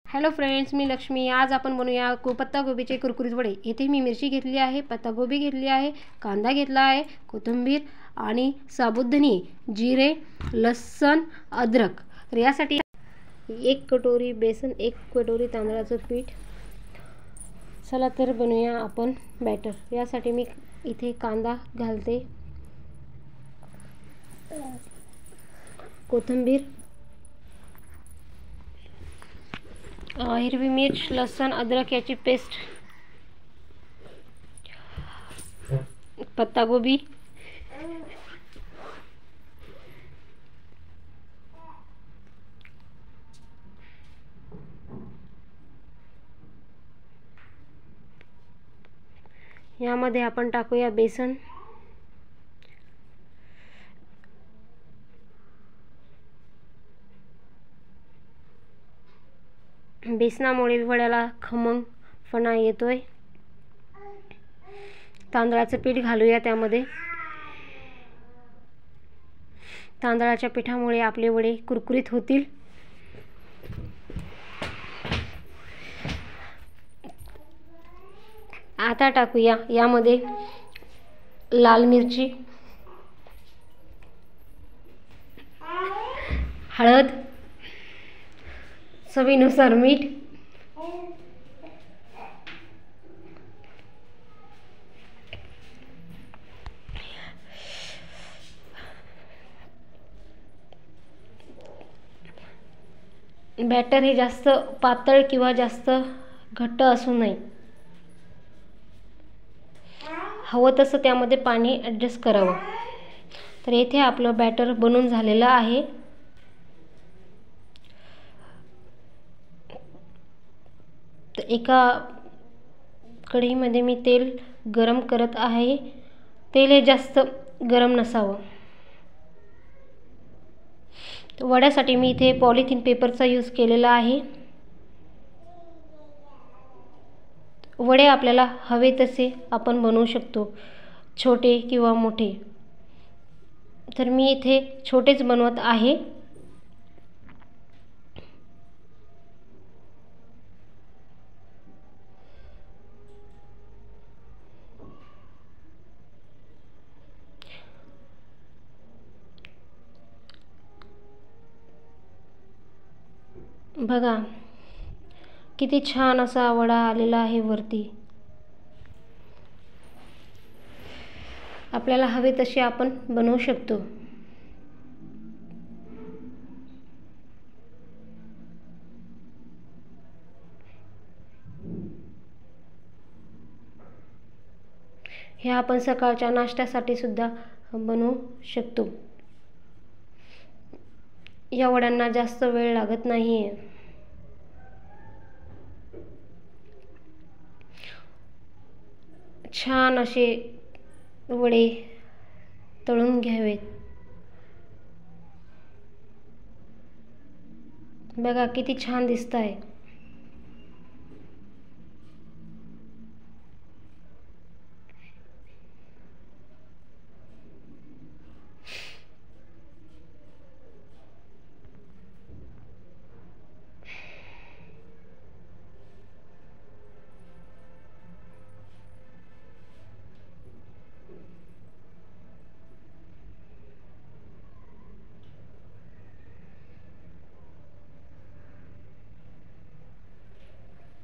Hello friends, मी लक्ष्मी। आज आपण बनवूया पत्तागोबीचे कुरकुरीत वडे। येथे मी मिरची घेतली आहे, पत्तागोबी घेतली आहे, कांदा घेतला आहे, कोथिंबीर आणि साबुत धने, जिरे, लसूण, अद्रक। तर यासाठी 1 कटोरी बेसन, 1 कटोरी तांदळाचं पीठ। चला तर बनवूया आपण बॅटर। यासाठी मी इथे कांदा घालते, कोथिंबीर, हिरवी मिर्च, लसूण, अद्रक याची पेस्ट, पत्तागोबी, यामध्ये आपण टाकूया बेसन, बेसनामुळे वड्याला खमंगपणा येतोय। तांदळाचं पीठ घालूया त्यामध्ये। तांदळाच्या पिठामुळे आपले वडे कुरकुरीत होतील। आता टाकूया यामध्ये लाल मिरची, हळद, चवीनुसार मीठ, बॅटर हे जास्त पातळ किंवा जास्त घट्ट असू नये। हवं तसं त्यामध्ये पाणी ॲडजस्ट करावं। तर येथे आपलं बॅटर बनून झालेलं आहे। तर एका कढईमध्ये मी तेल गरम करत आहे। तेल हे जास्त गरम नसावं। वड्यासाठी मी इथे पॉलिथिन पेपरचा यूज केलेला आहे। वडे आपल्याला हवे तसे आपण बनवू शकतो, छोटे किंवा मोठे। तर मी इथे छोटेच बनवत आहे। बघा किती छान असा वडा आलेला आहे वरती। आपल्याला हवे तसे आपण बनवू शकतो। हे आपण सकाळच्या नाश्त्यासाठी सुद्धा बनवू शकतो। या वड्यांना जास्त वेळ लागत नाहीये। छान असे वडे तळून घ्यावेत। बघा किती छान दिसताय।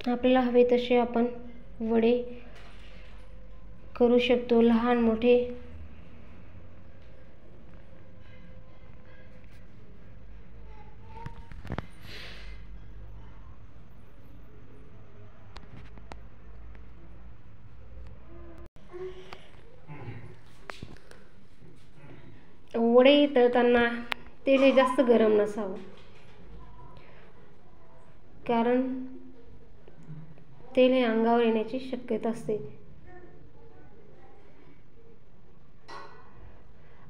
आपल्याला हवे तसे आपण वडे करू शकतो, लहान मोठे। वडे तळताना तेल हे जास्त गरम नसावं, कारण तेल हे अंगावर येण्याची शक्यता असते।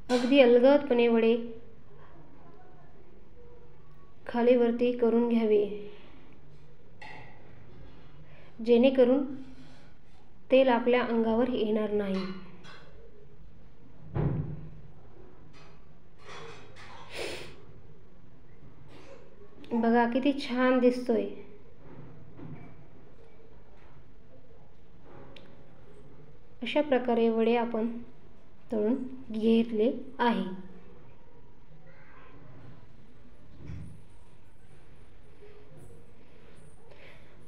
अगदी अलगदपणे वडे खाली वरती करून घ्यावे, जेणेकरून तेल आपल्या अंगावर येणार नाही। बघा किती छान दिसतोय। अशा प्रकारे वडे आपण तळून घेतले आहे.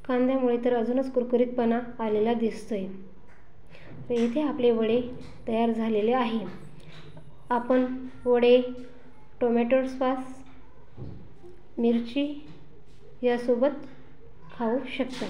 कांद्यामुळे तर अजूनच कुरकुरीतपणा आलेला दिसतोय. तर इथे आपले वडे तयार झालेले आहे. आपण वडे टोमॅटो सॉस, मिरची यासोबत खाऊ शकता.